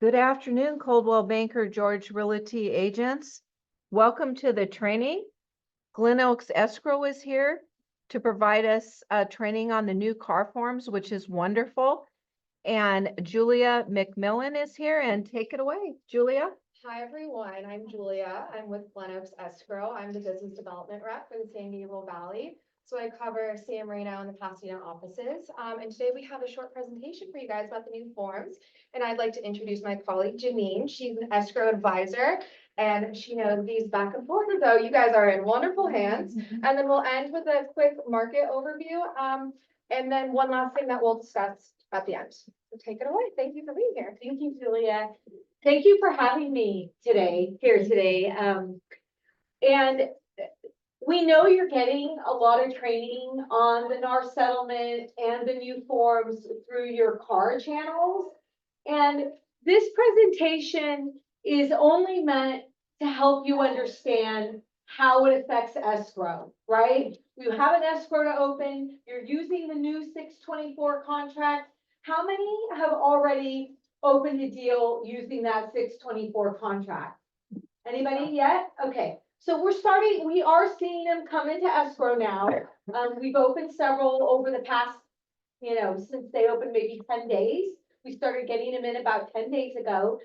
Good afternoon, Coldwell Banker George Realty agents. Welcome to the training. Glen Oaks Escrow is here to provide us training on the new car forms, which is wonderful. And Julia McMillan is here, and take it away, Julia. Hi, everyone. I'm Julia. I'm with Glen Oaks Escrow. I'm the business development rep for the San Gabriel Valley. So I cover San Marino and the Pasadena offices. And today we have a short presentation for you guys about the new forms. And I'd like to introduce my colleague, Janine. She's an escrow advisor and she knows these back and forth. So you guys are in wonderful hands. And then we'll end with a quick market overview. And then one last thing that we'll discuss at the end. So take it away. Thank you for being here. Thank you, Julia. Thank you for having me here today. And we know you're getting a lot of training on the NAR settlement and the new forms through your car channels. And this presentation is only meant to help you understand how it affects escrow, right? You have an escrow to open, you're using the new 624 contract. How many have already opened a deal using that 624 contract? Anybody yet? Okay, so we are seeing them come into escrow now. We've opened several over the past, since they opened maybe 10 days. We started getting them in about 10 days ago.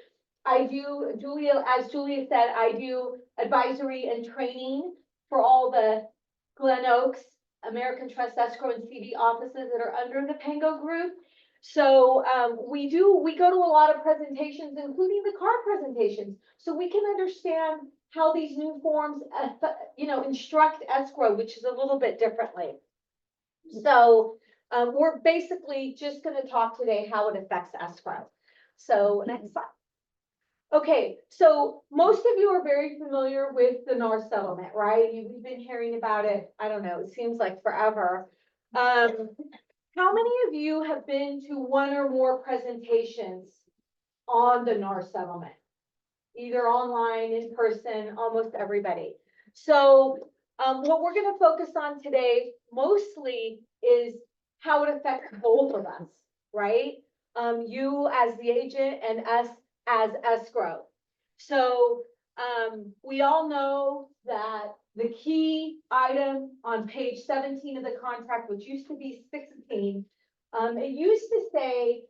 As Julia said, I do advisory and training for all the Glen Oaks, American Trust Escrow and CD offices that are under the Pango Group. So we go to a lot of presentations, including the car presentations, so we can understand how these new forms, instruct escrow, which is a little bit differently. So we're basically just going to talk today how it affects escrow. So next slide. Okay, so most of you are very familiar with the NAR settlement, right? We've been hearing about it, I don't know, it seems like forever. How many of you have been to one or more presentations on the NAR settlement? Either online, in person, almost everybody. So what we're going to focus on today mostly is how it affects both of us, right? You as the agent and us as escrow. So we all know that the key item on page 17 of the contract, which used to be 16, it used to say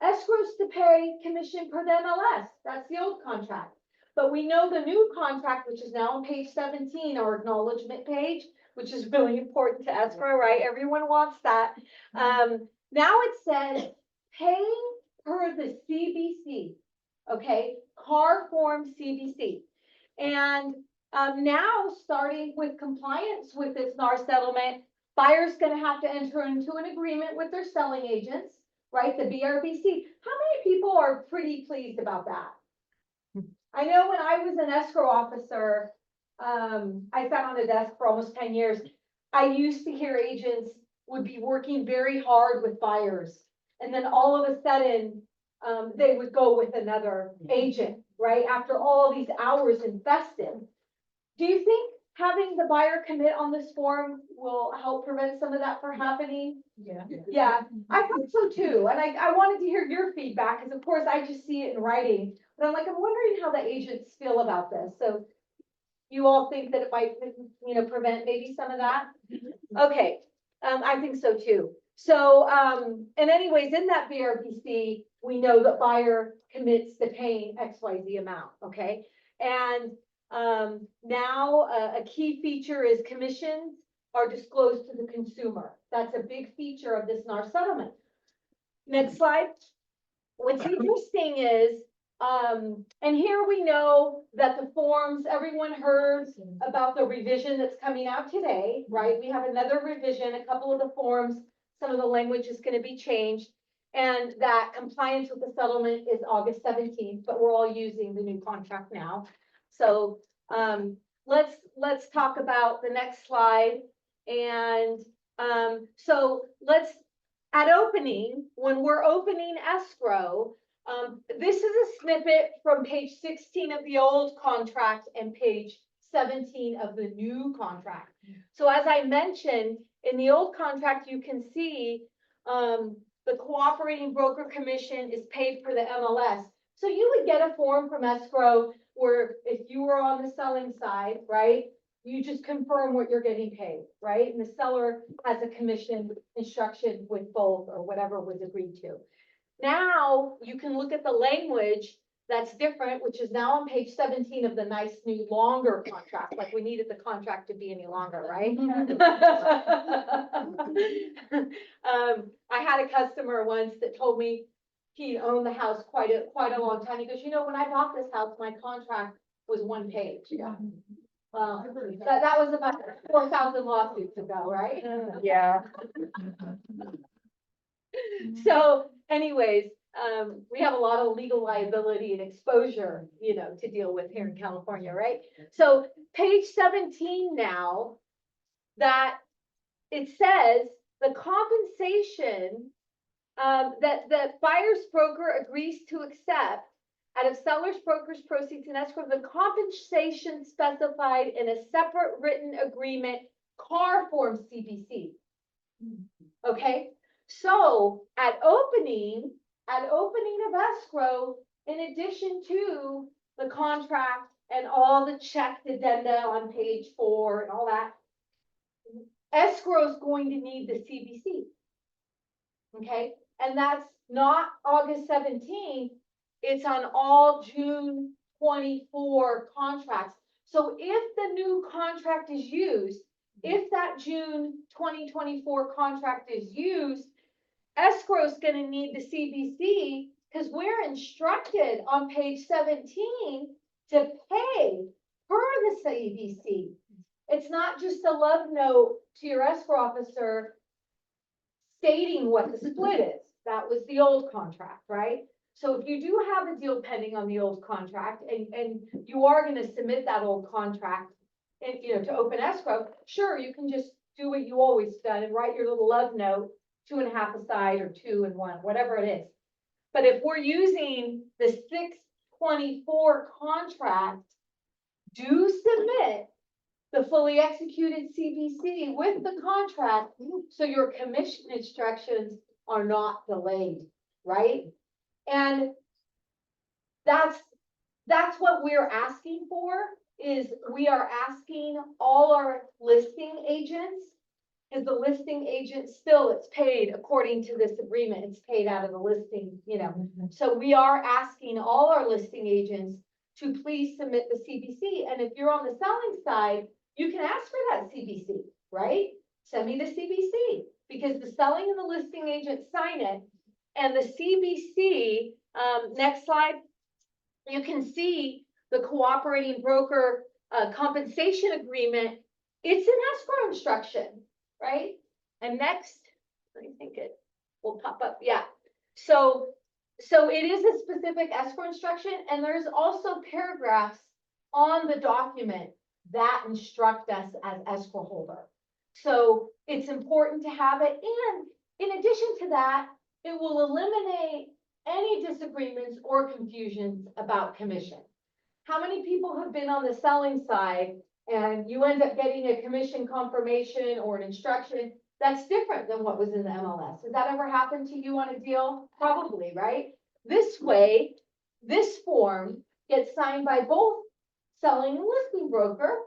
escrows to pay commission per MLS. That's the old contract. But we know the new contract, which is now on page 17, our acknowledgement page, which is really important to escrow, right? Everyone wants that. Now it says pay per the CBC, okay? Car form CBC. And now, starting with compliance with this NAR settlement, buyer's going to have to enter into an agreement with their selling agents, right? The BRBC. How many people are pretty pleased about that? I know when I was an escrow officer, I sat on a desk for almost 10 years. I used to hear agents would be working very hard with buyers. And then all of a sudden, they would go with another agent, right? After all these hours invested. Do you think having the buyer commit on this form will help prevent some of that from happening? Yeah, I thought so too. And I wanted to hear your feedback because of course I just see it in writing, but I'm wondering how the agents feel about this. So you all think that it might, prevent maybe some of that? Okay, I think so too. So, and anyways, in that BRBC, we know that buyer commits to paying XYZ amount, okay? And now a key feature is commissions are disclosed to the consumer. That's a big feature of this NAR settlement. Next slide. What's interesting is, and here we know that the forms, everyone heard about the revision that's coming out today, right? We have another revision, a couple of the forms, some of the language is going to be changed, and that compliance with the settlement is August 17th, but we're all using the new contract now. So let's talk about the next slide. And so at opening, when we're opening escrow, this is a snippet from page 16 of the old contract and page 17 of the new contract. So as I mentioned, in the old contract, you can see the cooperating broker commission is paid for the MLS. So you would get a form from escrow where if you were on the selling side, right? You just confirm what you're getting paid, right? And the seller has a commission instruction with both or whatever was agreed to. Now you can look at the language that's different, which is now on page 17 of the nice new longer contract, like we needed the contract to be any longer, right? I had a customer once that told me he owned the house quite a long time. He goes, you know, when I bought this house, my contract was one page. Yeah. Well, that was about 4,000 lawsuits ago, right? Yeah. So anyways, we have a lot of legal liability and exposure, you know, to deal with here in California, right? So page 17 now, that it says the compensation that the buyer's broker agrees to accept out of seller's broker's proceeds and escrow, the compensation specified in a separate written agreement, CAR form CBC. Okay, so at opening of escrow, in addition to the contract and all the checked addenda on page 4 and all that, escrow is going to need the CBC. Okay, and that's not August 17, it's on all June 24 contracts. So if the new contract is used, if that June 2024 contract is used, escrow is going to need the CBC because we're instructed on page 17 to pay per the CBC. It's not just a love note to your escrow officer stating what the split is. That was the old contract, right? So if you do have a deal pending on the old contract and you are going to submit that old contract and, you know, to open escrow, sure, you can just do what you always done and write your little love note, 2.5 aside or 2 and 1, whatever it is. But if we're using the 6/24 contract, do submit the fully executed CBC with the contract so your commission instructions are not delayed, right? And that's what we're asking for, is we are asking all our listing agents, because the listing agent still, it's paid according to this agreement, it's paid out of the listing, you know. So we are asking all our listing agents to please submit the CBC. And if you're on the selling side, you can ask for that CBC, right? Send me the CBC, because the selling and the listing agent sign it. And the CBC, next slide, you can see the cooperating broker compensation agreement. It's an escrow instruction, right? And next, I think it will pop up. Yeah. So it is a specific escrow instruction, and there's also paragraphs on the document that instruct us as escrow holder. So it's important to have it. And in addition to that, it will eliminate any disagreements or confusions about commission. How many people have been on the selling side and you end up getting a commission confirmation or an instruction that's different than what was in the MLS? Has that ever happened to you on a deal? Probably, right? This way, this form gets signed by both selling and listing broker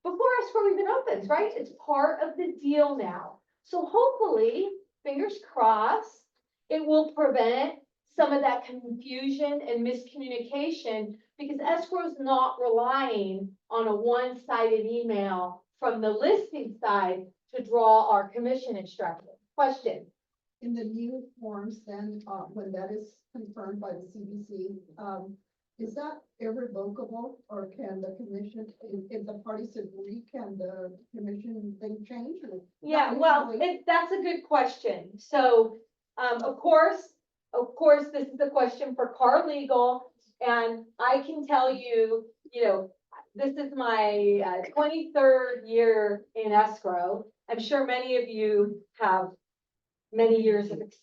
before escrow even opens, right? It's part of the deal now. So hopefully, fingers crossed, it will prevent some of that confusion and miscommunication, because escrow is not relying on a one-sided email from the listing side to draw our commission instruction. Question? In the new forms, then, when that is confirmed by the CBC, is that irrevocable, or can the commission, if the parties agree, can the commission thing change? Or Yeah, not well, usually? that's a good question. So, of course, this is a question for Car Legal, and I can tell you, you know, this is my 23rd year in escrow. I'm sure many of you have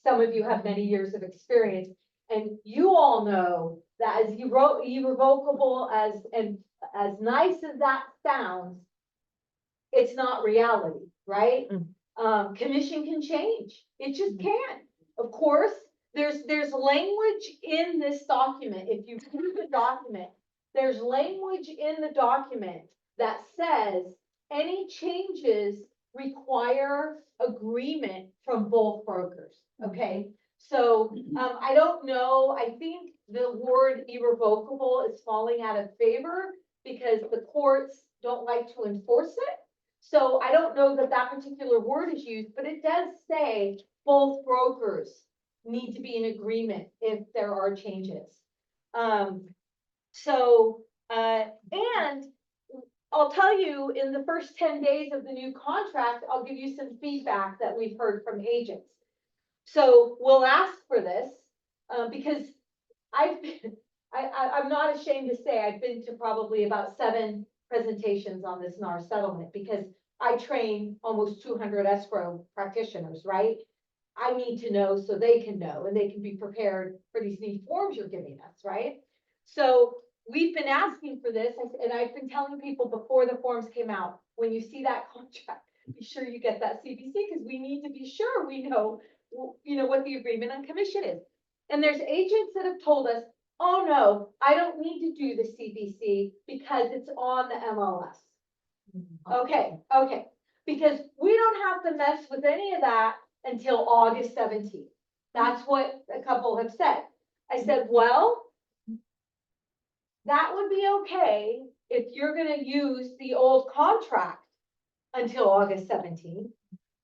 some of you have many years of experience, and you all know that as irrevocable and as nice as that sounds, it's not reality, right? Commission can change. It just can. Of course, there's language in this document. If you read the document, there's language in the document that says any changes require agreement from both brokers, okay? So, I don't know, I think the word irrevocable is falling out of favor because the courts don't like to enforce it. So I don't know that that particular word is used, but it does say both brokers need to be in agreement if there are changes. And I'll tell you, in the first 10 days of the new contract, I'll give you some feedback that we've heard from agents. So we'll ask for this, because I'm not ashamed to say I've been to probably about 7 presentations on this NAR settlement, because I train almost 200 escrow practitioners, right? I need to know so they can know and they can be prepared for these new forms you're giving us, right? So we've been asking for this, and I've been telling people before the forms came out, when you see that contract, be sure you get that CBC, because we need to be sure we know, what the agreement on commission is. And there's agents that have told us, oh no, I don't need to do the CBC because it's on the MLS. Okay, because we don't have to mess with any of that until August 17th. That's what a couple have said. I said, well, that would be okay if you're gonna use the old contract until August 17th.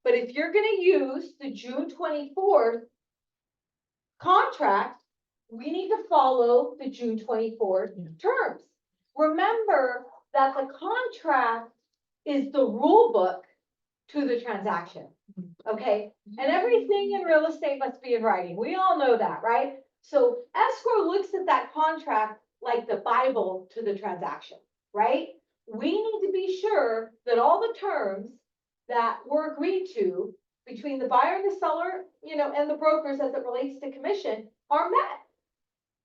But if you're gonna use the June 24th contract, we need to follow the June 24th terms. Remember that the contract is the rule book to the transaction, okay? And everything in real estate must be in writing. We all know that, right? So escrow looks at that contract like the Bible to the transaction, right? We need to be sure that all the terms that were agreed to between the buyer and the seller, and the brokers as it relates to commission are met.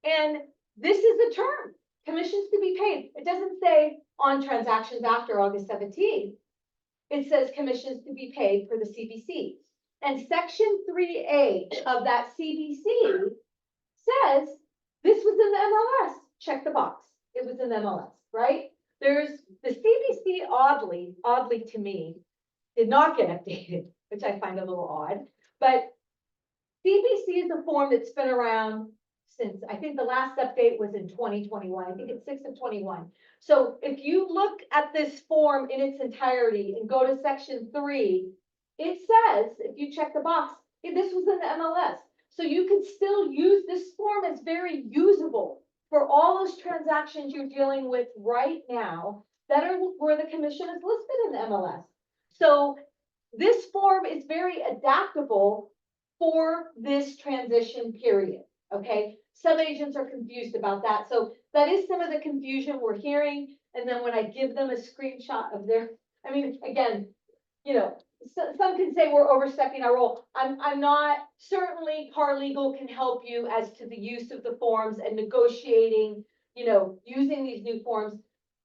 And this is the term, commissions to be paid. It doesn't say on transactions after August 17th. It says commissions to be paid for the CBC. And section 3A of that CBC says this was in the MLS. Check the box. It was in the MLS, right? There's the CBC, oddly to me, did not get updated, which I find a little odd. But CBC is a form that's been around since, I think the last update was in 2021. I think it's 6 of 21. So if you look at this form in its entirety and go to section 3, it says, if you check the box, this was in the MLS. So you can still use this form as very usable for all those transactions you're dealing with right now that are where the commission is listed in the MLS. So this form is very adaptable for this transition period, okay? Some agents are confused about that. So that is some of the confusion we're hearing. And then when I give them a screenshot of their, again, some can say we're overstepping our role. I'm not. Certainly paralegal can help you as to the use of the forms and negotiating, using these new forms.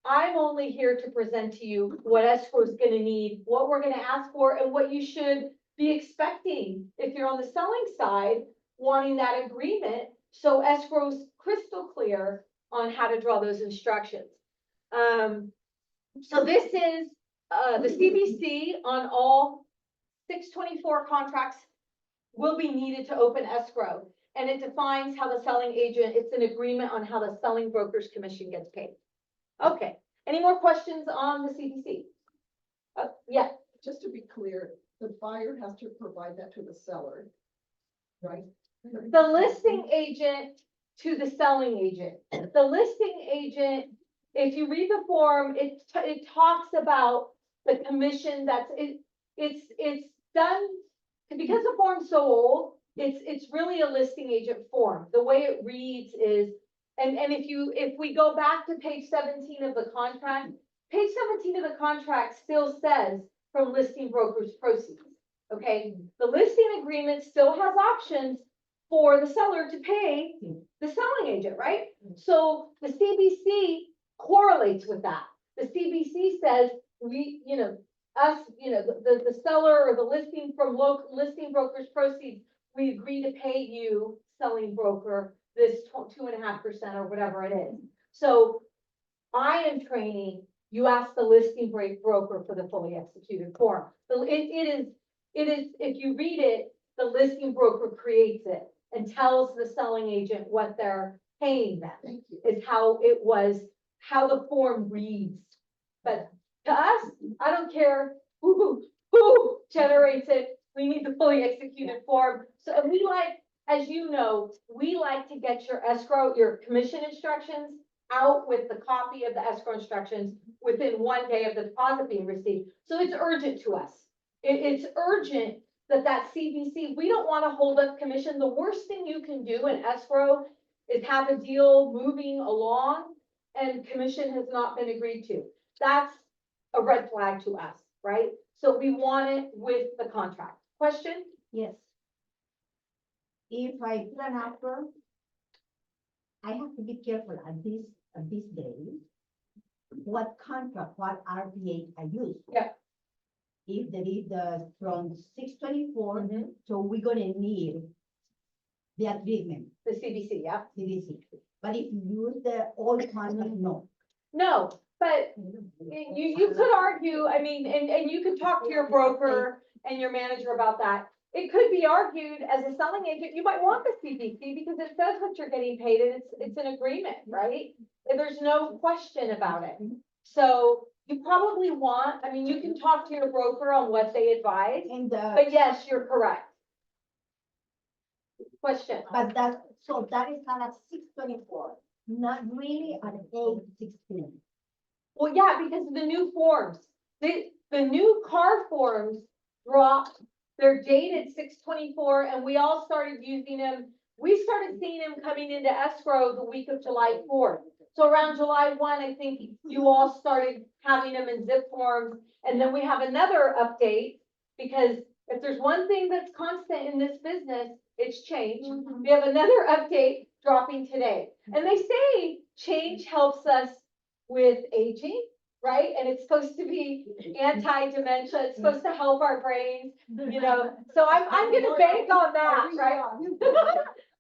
I'm only here to present to you what escrow is going to need, what we're going to ask for, and what you should be expecting if you're on the selling side, wanting that agreement. So escrow's crystal clear on how to draw those instructions. So this is the CBC on all 624 contracts will be needed to open escrow. And it defines how the selling agent, it's an agreement on how the selling broker's commission gets paid. Okay, any more questions on the CBC? Yeah. Just to be clear, the buyer has to provide that to the seller, right? The listing agent to the selling agent. The listing agent, if you read the form, it talks about the commission it's done, because the form's so old, it's really a listing agent form. The way it reads is, and if we go back to page 17 of the contract, page 17 of the contract still says from listing brokers proceeds, okay? The listing agreement still has options for the seller to pay the selling agent, right? So the CBC correlates with that. The CBC says the seller or the listing from listing brokers proceeds we agree to pay you, selling broker, this 2.5% or whatever it is. So I am training, you ask the listing broker for the fully executed form. So it is, if you read it, the listing broker creates it and tells the selling agent what they're paying them, Thank you. is how it was, how the form reads. But to us, I don't care who generates it, we need the fully executed form. So and we like, as you know, we like to get your escrow, your commission instructions out with the copy of the escrow instructions within 1 day of the deposit being received. So it's urgent to us. It's urgent that CBC, we don't want to hold up commission. The worst thing you can do in escrow is have a deal moving along and commission has not been agreed to. That's a red flag to us, right? So we want it with the contract. Question? Yes. If I put an offer, I have to be careful at this day, what contract, what RPA I use. Yeah. If there is the from 624, Mm-hmm. so we're gonna need the agreement, The CBC, yeah. CDC. But if you use the old contract, no. No, but you could argue, I mean, and you could talk to your broker and your manager about that. It could be argued as a selling agent, you might want the CBC because it says what you're getting paid and it's an agreement, right? And there's no question about it. So you probably want, I mean, you can talk to your broker on what they advise, And but yes, you're correct. Question? but that, so that is not at 624, not really at 816. Well, yeah, because of the new forms, the new car forms dropped, they're dated 6/24, and we all started using them. We started seeing them coming into escrow the week of July 4th. So around July 1, I think you all started having them in zip forms. And then we have another update, because if there's one thing that's constant in this business, it's change. We have another update dropping today. And they say change helps us with aging, right? And it's supposed to be anti-dementia, it's supposed to help our brains, you know, so I'm gonna bank on that, right?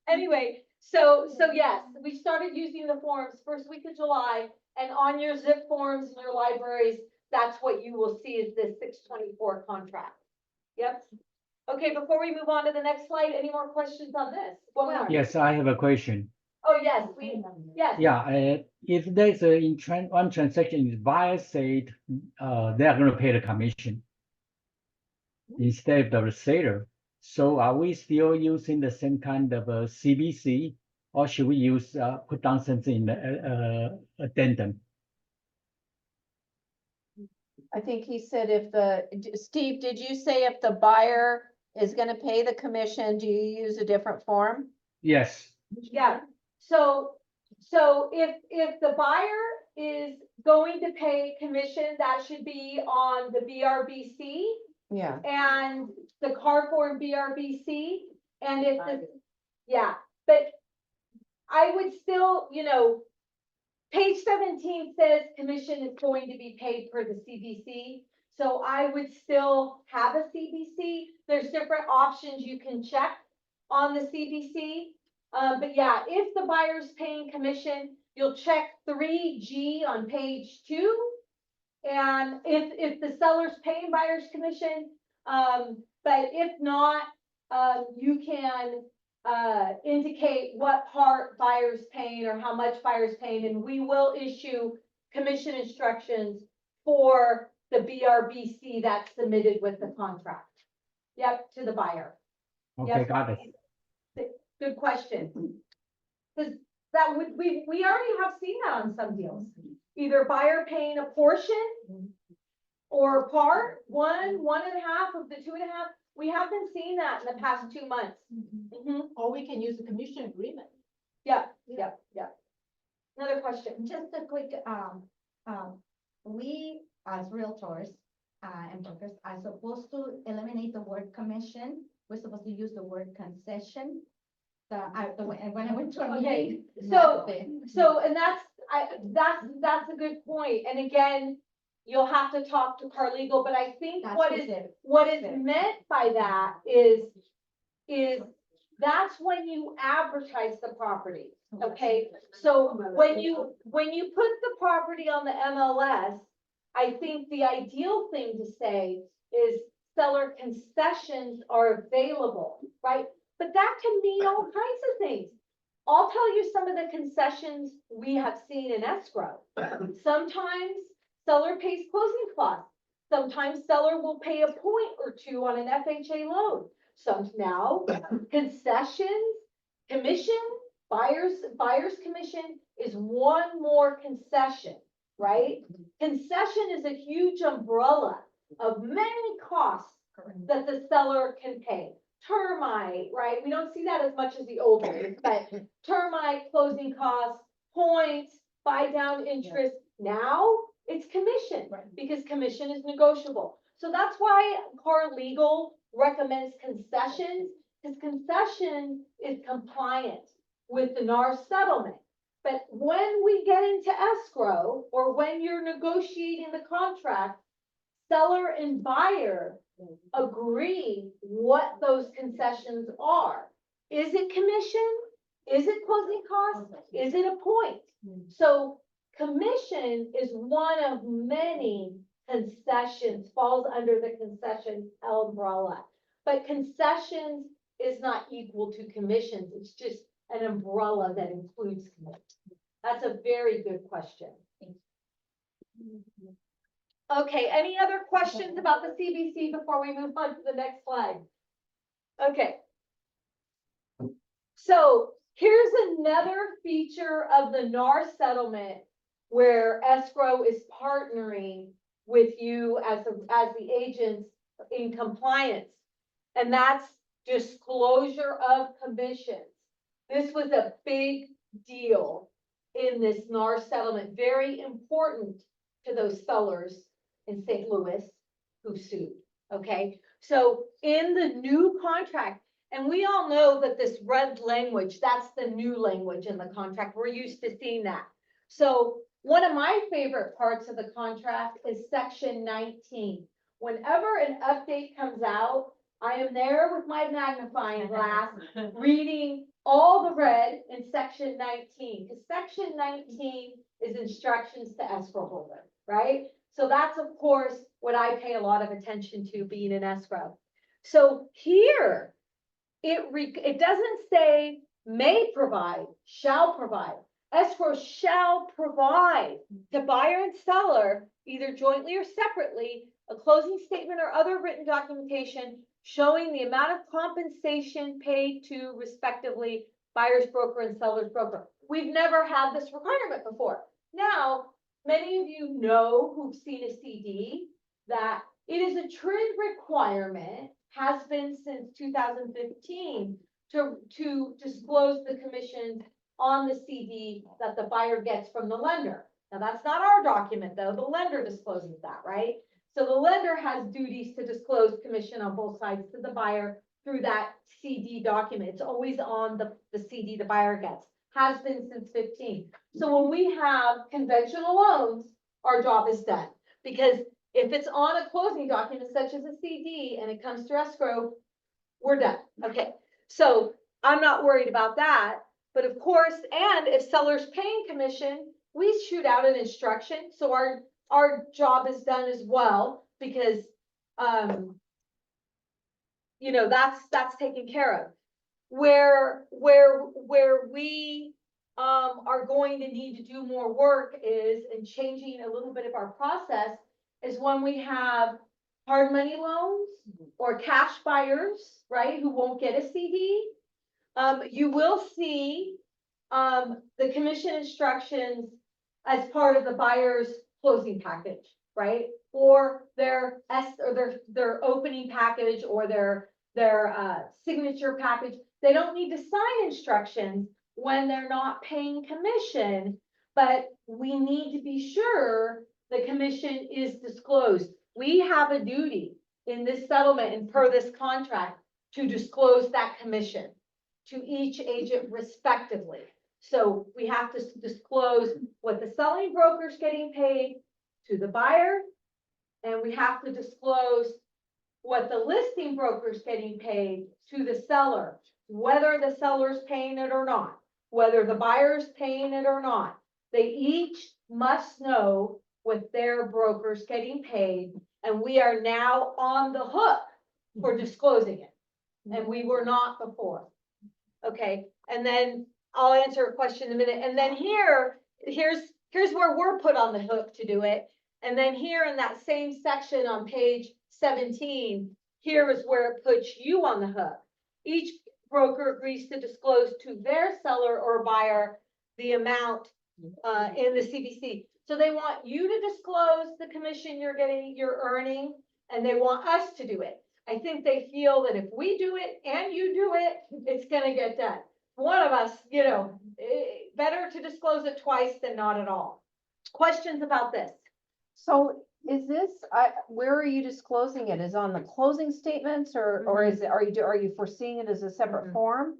Anyway, so yes, we started using the forms first week of July, and on your zip forms in your libraries, that's what you will see is this 6/24 contract. Yep. Okay, before we move on to the next slide, any more questions on this? One more. Yes, I have a question. Oh, yes, yes. Yeah, if there's one transaction, is buyer said, they are gonna pay the commission instead of the seller. So are we still using the same kind of CBC, or should we use, put down something in the, addendum? I think he said Steve, did you say if the buyer is gonna pay the commission, do you use a different form? Yes, Yeah, so if the buyer is going to pay commission, that should be on the BRBC Yeah. and the car form BRBC. And if the, yeah, but I would still, you know, page 17 says commission is going to be paid per the CBC. So I would still have a CBC. There's different options you can check on the CBC. But yeah, if the buyer's paying commission, you'll check 3G on page 2. And if the seller's paying buyer's commission, but if not, you can indicate what part buyer's paying or how much buyer's paying, and we will issue commission instructions for the BRBC that's submitted with the contract. Yep, to the buyer. okay, Yes. got it. Good question. Because that would, we already have seen that on some deals. Either buyer paying a portion or part, 1.5 of the 2.5. We have been seeing that in the past 2 months. Mhm. Or we can use a commission agreement. Yeah. Another question. Just a quick, we as realtors, and brokers are supposed to eliminate the word commission. We're supposed to use the word concession. When I went to a Okay, meeting. So, and that's a good point. And again, you'll have to talk to Carlegal, but I think That's what is meant by that is that's when you advertise the property, okay? So when you put the property on the MLS, I think the ideal thing to say is seller concessions are available, right? But that can mean all kinds of things. I'll tell you some of the concessions we have seen in escrow. Sometimes seller pays closing costs. Sometimes seller will pay a point or two on an FHA loan. Some now concessions, commission, buyer's commission is one more concession, right? Concession is a huge umbrella of many costs that the seller can pay. Termite, right? We don't see that as much as the old days, but termite, closing costs, points, buy down interest. Now it's commission because commission is negotiable. So that's why car legal recommends concessions, because concession is compliant with the NAR settlement. But when we get into escrow or when you're negotiating the contract, seller and buyer agree what those concessions are. Is it commission? Is it closing costs? Is it a point? So commission is one of many concessions, falls under the concession umbrella. But concessions is not equal to commissions. It's just an umbrella that includes commissions. That's a very good question. Okay, any other questions about the CBC before we move on to the next slide? Okay. So here's another feature of the NAR settlement where escrow is partnering with you as the agents in compliance. And that's disclosure of commissions. This was a big deal in this NAR settlement, very important to those sellers in St. Louis who sued, okay? So in the new contract, and we all know that this red language, that's the new language in the contract. We're used to seeing that. So one of my favorite parts of the contract is section 19. Whenever an update comes out, I am there with my magnifying glass, reading all the red in section 19, because section 19 is instructions to escrow holder, right? So that's, of course, what I pay a lot of attention to being in escrow. So here, it doesn't say may provide, shall provide. Escrow shall provide to buyer and seller, either jointly or separately, a closing statement or other written documentation showing the amount of compensation paid to respectively buyer's broker and seller's broker. We've never had this requirement before. Now, many of you know who've seen a CD that it is a TRID requirement, has been since 2015, to disclose the commissions on the CD that the buyer gets from the lender. Now, that's not our document, though. The lender discloses that, right? So the lender has duties to disclose commission on both sides to the buyer through that CD document. It's always on the CD the buyer gets. Has been since 15. So when we have conventional loans, our job is done. Because if it's on a closing document such as a CD and it comes to escrow, we're done. Okay, so I'm not worried about that. But of course, and if seller's paying commission, we shoot out an instruction. So our job is done as well, because you know, that's taken care of. Where we are going to need to do more work is in changing a little bit of our process is when we have hard money loans or cash buyers, right, who won't get a CD. You will see the commission instructions as part of the buyer's closing package, right? Or their opening package or their signature package. They don't need to sign instructions when they're not paying commission, but we need to be sure the commission is disclosed. We have a duty in this settlement and per this contract to disclose that commission to each agent respectively. So we have to disclose what the selling broker's getting paid to the buyer, and we have to disclose what the listing broker's getting paid to the seller. whether the seller's paying it or not, whether the buyer's paying it or not. They each must know what their broker's getting paid, and we are now on the hook for disclosing it. And we were not before. Okay, and then I'll answer a question in a minute. And then here's where we're put on the hook to do it. And then here in that same section on page 17, here is where it puts you on the hook. Each broker agrees to disclose to their seller or buyer the amount in the CBC. So they want you to disclose the commission you're earning, and they want us to do it. I think they feel that if we do it and you do it, it's gonna get done. One of us, better to disclose it twice than not at all. Questions about this? So is this, where are you disclosing it? Is it on the closing statements or is it, are you foreseeing it as a separate form?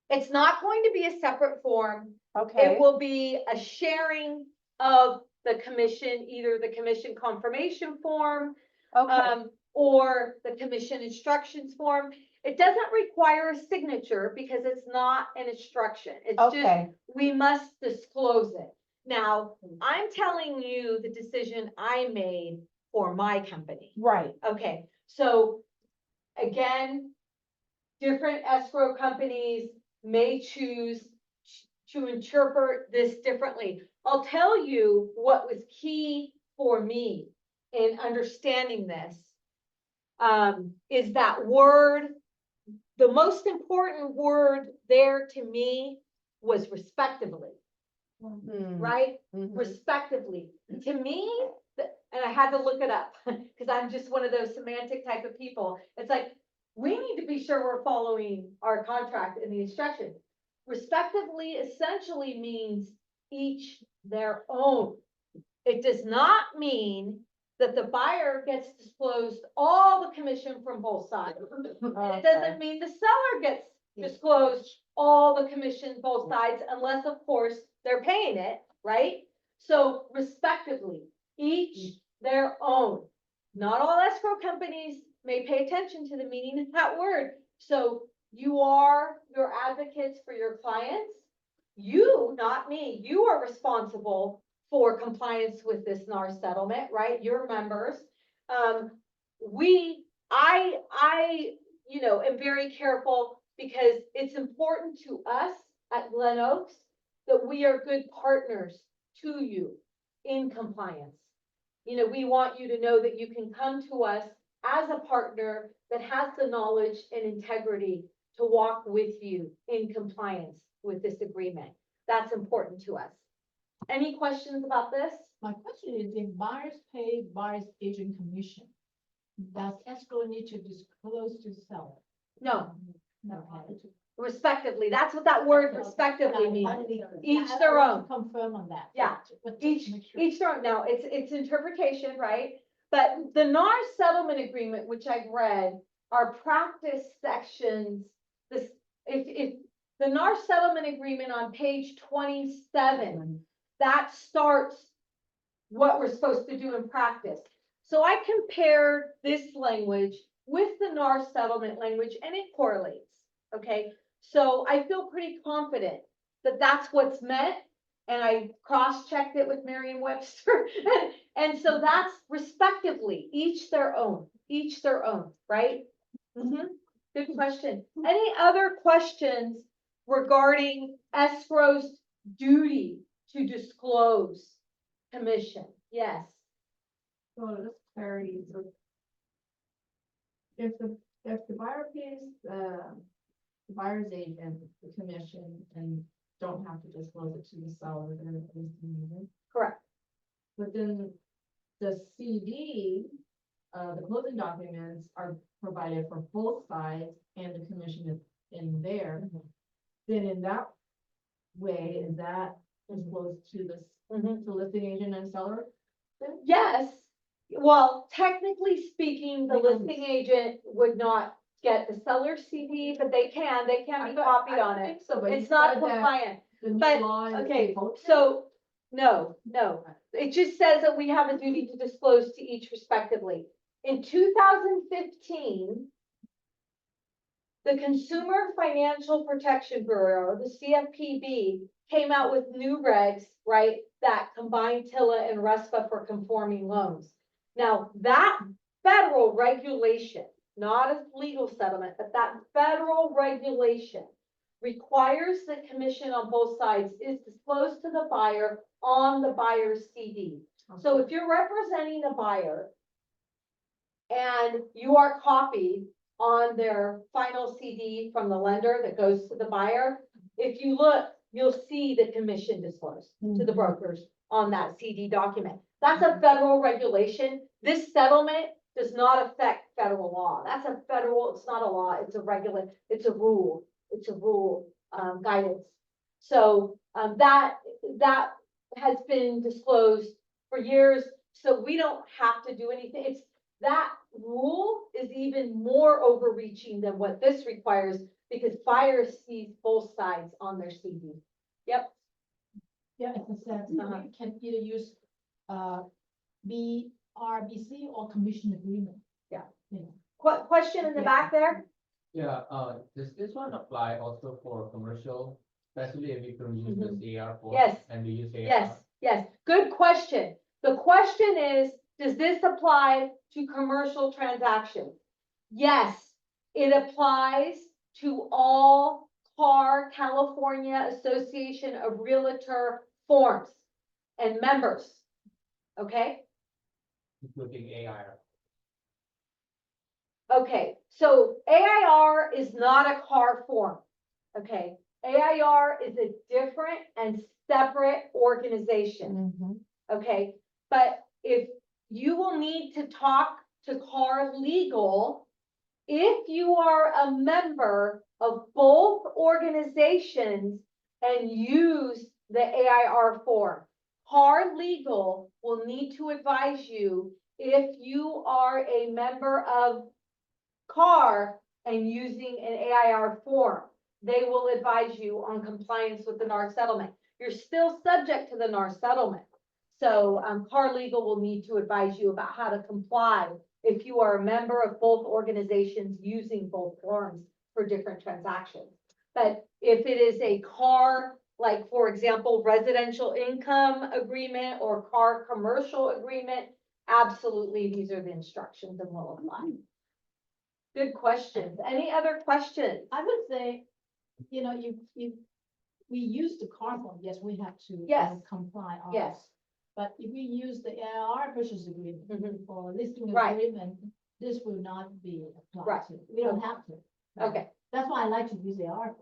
It's not going to be a separate form. Okay, It will be a sharing of the commission, either the commission confirmation form, okay, or the commission instructions form. It doesn't require a signature because it's not an instruction. It's just, okay, we must disclose it. Now, I'm telling you the decision I made for my company. right, Okay, so again, different escrow companies may choose to interpret this differently. I'll tell you what was key for me in understanding this, is that word. The most important word there to me was respectively, right? Mhm. Respectively. To me, and I had to look it up because I'm just one of those semantic type of people. It's like, we need to be sure we're following our contract and the instructions. Respectively essentially means each their own. It does not mean that the buyer gets disclosed all the commission from both sides. It doesn't mean the seller gets disclosed all the commission both sides, unless of course they're paying it, right? So respectively, each their own. Not all escrow companies may pay attention to the meaning of that word. So you are your advocates for your clients. You, not me, you are responsible for compliance with this NAR settlement, right? Your members. I am very careful because it's important to us at Glen Oaks that we are good partners to you in compliance. We want you to know that you can come to us as a partner that has the knowledge and integrity to walk with you in compliance with this agreement. That's important to us. Any questions about this? My question is, if buyers pay buyer's agent commission, does escrow need to disclose to seller? No, No. respectively. That's what that word respectively means. Each their own. Confirm on that. Yeah. But just to Each make sure. their own. Now, it's interpretation, right? But the NAR settlement agreement, which I've read, are practice sections. If the NAR settlement agreement on page 27, that starts what we're supposed to do in practice. So I compared this language with the NAR settlement language and it correlates, okay? So I feel pretty confident that that's what's meant. And I cross-checked it with Merriam-Webster. And so that's respectively, each their own, right? Good question. Any other questions regarding escrow's duty to disclose commission? Yes. So this clarity, so if the buyer pays the buyer's agent the commission and don't have to disclose it to the seller, then it is needed. Correct. But then the CD, the closing documents are provided for both sides and the commission is in there. Then in that way, is that disclosed to the listing agent and seller? Yes. Well, technically speaking, the listing agent would not get the seller CD, but they can be copied on it. think so, but It's you not said that compliant. the new But, law is okay, both- so, no, it just says that we have a duty to disclose to each respectively. In 2015, The Consumer Financial Protection Bureau, the CFPB, came out with new regs, right, that combine TILA and RESPA for conforming loans. Now, that federal regulation, not a legal settlement, but that federal regulation requires the commission on both sides is disclosed to the buyer on the buyer's CD. So if you're representing a buyer and you are copied on their final CD from the lender that goes to the buyer, if you look, you'll see the commission disclosed to the brokers on that CD document. That's a federal regulation. This settlement does not affect federal law. That's a federal, it's not a law, it's a rule. It's a rule, guidance. So, that has been disclosed for years, so we don't have to do anything. It's, that rule is even more overreaching than what this requires because buyers sees both sides on their CD. Yep. Yeah, it's a sense, Uh-huh. you can either use, BRBC or commission agreement. Yeah. You know. Question in the Yeah. back there? Yeah, does this one apply also for commercial, especially if you can use this AR for? Yes. And we use AR? Yes, good question. The question is, does this apply to commercial transactions? Yes, it applies to all California Association of Realtor forms and members. Okay? Including AR. Okay, so AIR is not a car form. Okay, AIR is a different and separate organization. Okay, but if you will need to talk to Car Legal, if you are a member of both organizations and use the AIR form, Car Legal will need to advise you if you are a member of CAR and using an AIR form. They will advise you on compliance with the NAR settlement. You're still subject to the NAR settlement. So CAR Legal will need to advise you about how to comply if you are a member of both organizations using both forms for different transactions. But if it is a CAR, like for example, residential income agreement or CAR commercial agreement, absolutely, these are the instructions and will apply. Good questions. Any other questions? I would say, you know, we use the car form, yes, we have to. Yes. Comply. on Yes. it. But if we use the AR purchase agreement Mhm. or listing Right. agreement, this will not be applied Right. to. We don't have to. Okay, That's why I like to use AR.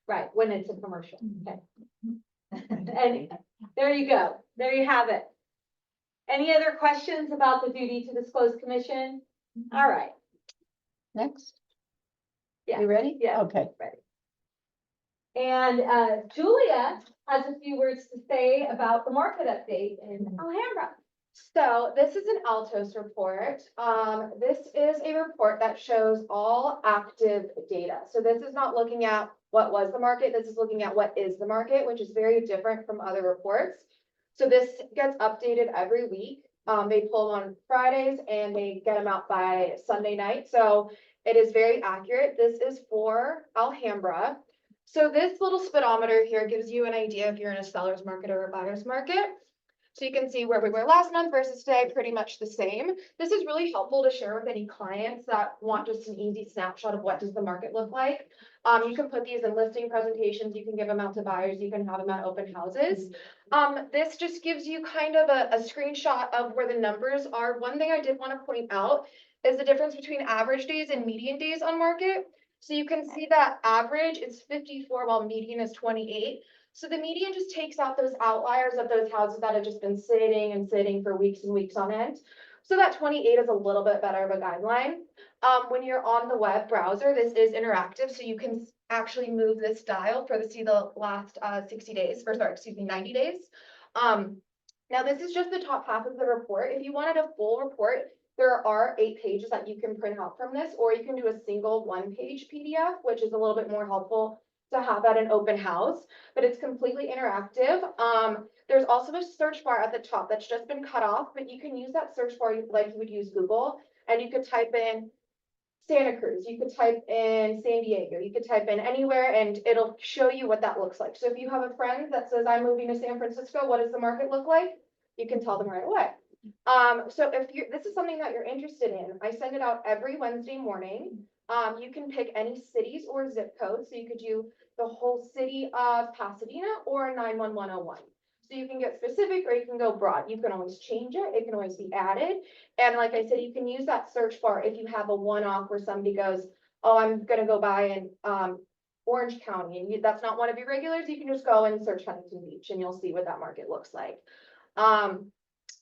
right, when it's a commercial, Mhm. okay. And there you go, there you have it. Any other questions about the duty to disclose commission? All right, Next. Yeah. You ready? Yeah. Okay. ready. And Julia has a few words to say about the market update in Alhambra. So this is an Altos report. This is a report that shows all active data. So this is not looking at what was the market. This is looking at what is the market, which is very different from other reports. So this gets updated every week. They pull them on Fridays and they get them out by Sunday night. So it is very accurate. This is for Alhambra. So this little speedometer here gives you an idea if you're in a seller's market or a buyer's market. So you can see where we were last month versus today, pretty much the same. This is really helpful to share with any clients that want just an easy snapshot of what does the market look like. You can put these in listing presentations, you can give them out to buyers, you can have them at open houses. This just gives you kind of a screenshot of where the numbers are. One thing I did want to point out is the difference between average days and median days on market. So you can see that average is 54 while median is 28. So the median just takes out those outliers of those houses that have just been sitting and sitting for weeks and weeks on end. So that 28 is a little bit better of a guideline. When you're on the web browser, this is interactive, so you can actually move this dial for see the last 90 days. Now this is just the top half of the report. If you wanted a full report, there are 8 pages that you can print out from this, or you can do a single 1-page PDF, which is a little bit more helpful to have at an open house, but it's completely interactive. There's also a search bar at the top that's just been cut off, but you can use that search bar like you would use Google, and you could type in Santa Cruz, you could type in San Diego, you could type in anywhere and it'll show you what that looks like. So if you have a friend that says, I'm moving to San Francisco, what does the market look like? You can tell them right away. So if this is something that you're interested in, I send it out every Wednesday morning. You can pick any cities or zip codes. So you could do the whole city of Pasadena or 91101. So you can get specific or you can go broad. You can always change it. It can always be added. And like I said, you can use that search bar if you have a one-off where somebody goes, oh, I'm gonna go buy in Orange County, and that's not one of your regulars. You can just go and search Huntington Beach and you'll see what that market looks like.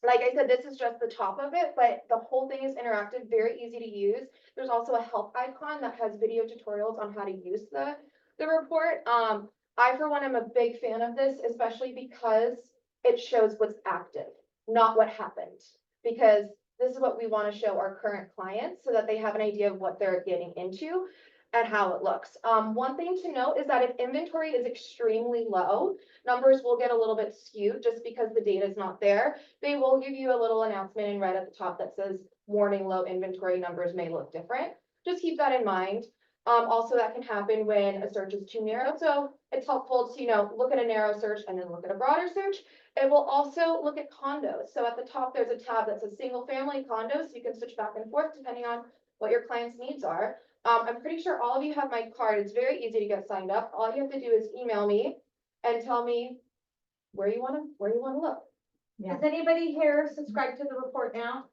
Like I said, this is just the top of it, but the whole thing is interactive, very easy to use. There's also a help icon that has video tutorials on how to use the report. I, for one, am a big fan of this, especially because it shows what's active, not what happened. Because this is what we want to show our current clients so that they have an idea of what they're getting into and how it looks. One thing to note is that if inventory is extremely low, numbers will get a little bit skewed just because the data is not there. They will give you a little announcement in red at the top that says warning, low inventory numbers may look different. Just keep that in mind. Also that can happen when a search is too narrow. So it's helpful to, look at a narrow search and then look at a broader search. It will also look at condos. So at the top, there's a tab that says single family condos. So you can switch back and forth depending on what your client's needs are. I'm pretty sure all of you have my card. It's very easy to get signed up. All you have to do is email me and tell me where you want to look. Is anybody here subscribed to the report now?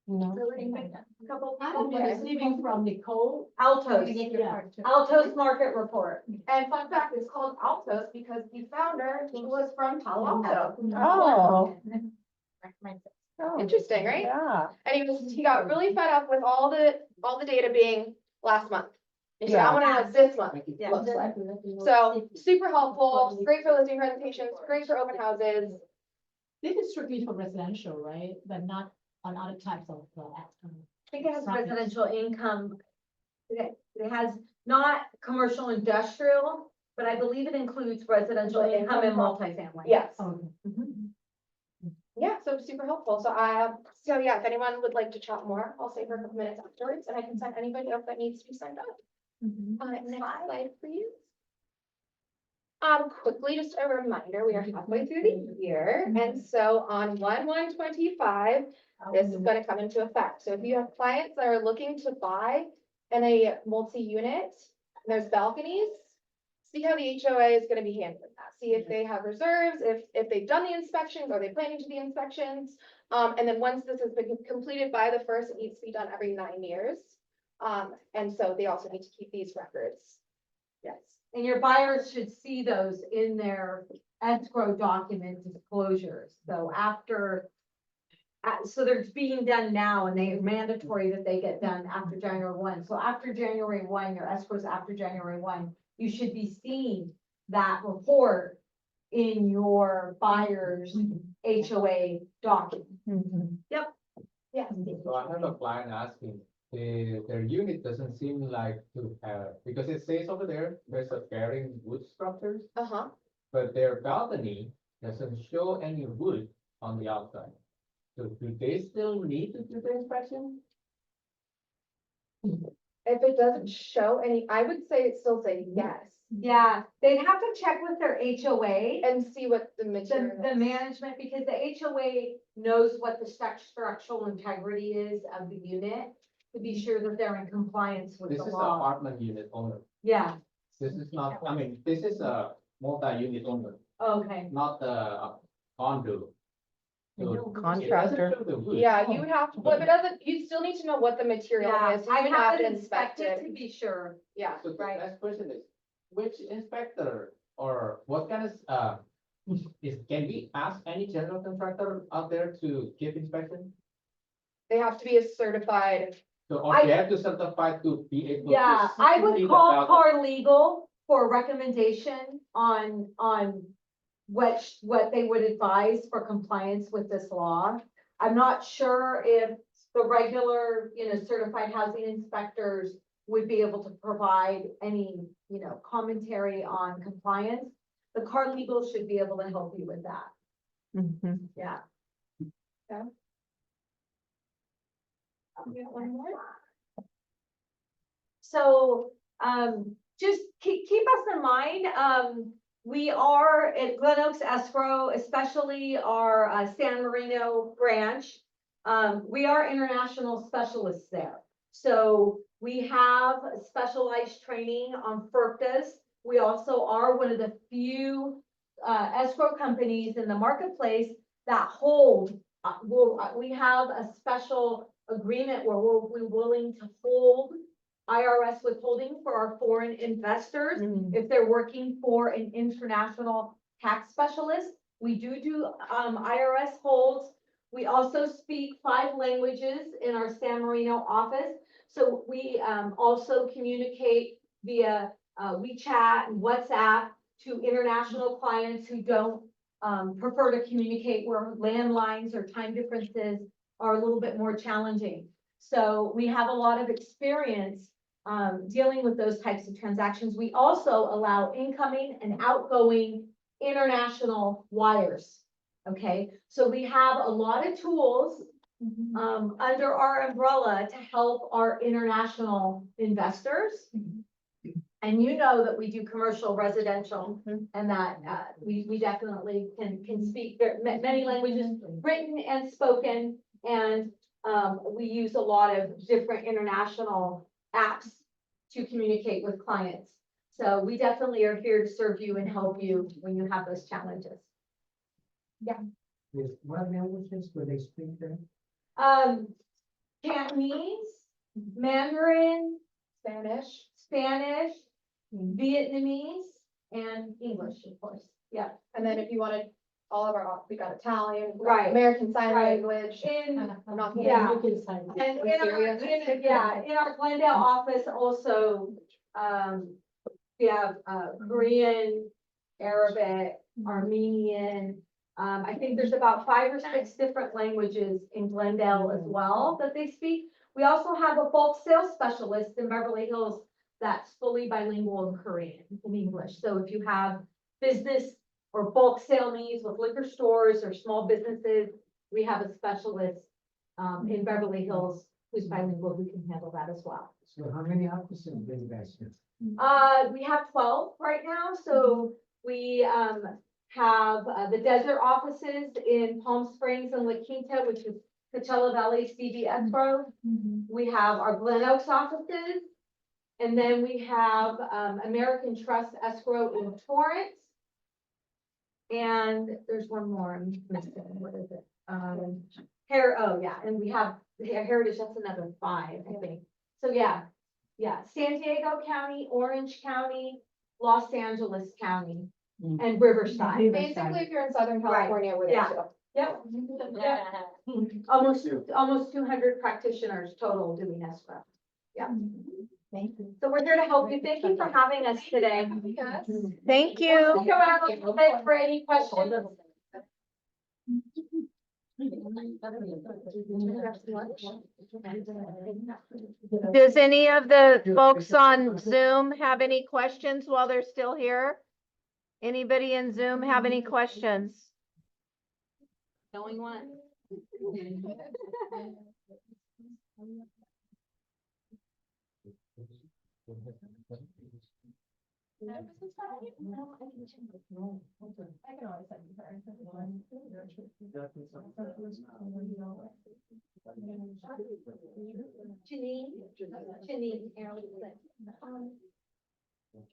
No. A couple I'm people? receiving from Nicole. Altos, Yeah. Altos Market Report. And fun fact, it's called Altos because the founder, he was from Palo Alto. Oh. Interesting, right? Yeah. And he got really fed up with all the data being last month. And he said, I want to know what this month Yeah. looks like. So super helpful, great for listing presentations, great for open houses. This is strictly for residential, right? But not on other types of. I think it has residential income. It has not commercial industrial, but I believe it includes residential income and multifamily. Yes. Okay. Yeah, so super helpful. So yeah, if anyone would like to chat more, I'll stay for a couple minutes afterwards and I can sign anybody up that needs to be signed up. Next slide, please. Quickly, just a reminder, we are halfway through the year. And so on 1/1/25, this is going to come into effect. So if you have clients that are looking to buy in a multi-unit, there's balconies, see how the HOA is going to be handling that. See if they have reserves, if they've done the inspections, are they planning to do the inspections? And then once this has been completed by the first, it needs to be done every 9 years. And so they also need to keep these records. Yes. And your buyers should see those in their escrow document disclosures. So so they're being done now and they're mandatory that they get done after January 1. So after January 1, your escrows after January 1, you should be seeing that report in your buyer's HOA document. Yes. So I have a client asking, their unit doesn't seem like to have, because it says over there's a bearing wood structures, Uh-huh. but their balcony doesn't show any wood on the outside. So do they still need to do the inspection? If it doesn't show any, I would say it still say yes Yeah, they'd have to check with their HOA. and see what the material The is. management, because the HOA knows what the structural integrity is of the unit to be sure that they're in compliance with This the is an law. apartment unit owner. Yeah, This is not, I mean, this is a multi-unit owner, okay. not a condo. So it doesn't Contractor. show the wood. Yeah, you would have to, well, if it doesn't, you still need to know what the material Yeah, is. So you I would have to it inspected to it. be sure. Yeah. So the Right. next question is, which inspector or what kind of, can we ask any general contractor out there to give inspection? They have to be a certified. So, or they have to certify to be able to. Yeah, I see would the call balcony? car legal for a recommendation on what they would advise for compliance with this law. I'm not sure if the regular, certified housing inspectors would be able to provide any, commentary on compliance. The car legal should be able to help you with that. Mhm. Yeah. You got one more? So, just keep us in mind, we are at Glen Oaks Escrow, especially our San Marino branch. We are international specialists there. So we have specialized training on FERPTAs. We also are one of the few escrow companies in the marketplace that hold, we have a special agreement where we're willing to hold IRS withholding for our foreign investors if they're working for an international tax specialist. We do IRS holds. We also speak 5 languages in our San Marino office. So we also communicate via WeChat and WhatsApp to international clients who don't prefer to communicate where landlines or time differences are a little bit more challenging. So we have a lot of experience dealing with those types of transactions. We also allow incoming and outgoing international wires. Okay, so we have a lot of tools under our umbrella to help our international investors. And you know that we do commercial, residential, and that we definitely can speak many languages, written and spoken, and we use a lot of different international apps to communicate with clients. So we definitely are here to serve you and help you when you have those challenges. What languages do they speak there? Cantonese, Mandarin, Spanish, Vietnamese, and English, of course. Yeah. and then if you wanted all of our, we got Italian, we got Right. American Sign Right. Language. In, I'm not Yeah. You can sign. and Are you serious? in our Glendale office also, we have, Korean, Arabic, Armenian. I think there's about 5 or 6 different languages in Glendale as well that they speak. We also have a bulk sales specialist in Beverly Hills that's fully bilingual in Korean and English. So if you have business or bulk sale needs with liquor stores or small businesses, we have a specialist in Beverly Hills who's bilingual who can handle that as well. So how many offices do you guys have? We have 12 right now, so we have the desert offices in Palm Springs and La Quinta, which is Coachella Valley CD Escrow. We have our Glen Oaks offices, and then we have American Trust Escrow in Torrance. And there's one more I'm missing. What is it? And we have Heritage, that's another 5, I think. So yeah, San Diego County, Orange County, Los Angeles County, and Riverside. Basically, if you're in Southern Right. California, we're there Yeah. too. Yep. Almost 200 practitioners total doing escrow. Yeah. Thank you. So we're here to help you. Thank you for having us today. Yes. Thank Stick you. around a little bit for any questions. Does any of the folks on Zoom have any questions while they're still here? Anybody in Zoom have any questions? Going once. Janine, Aaron,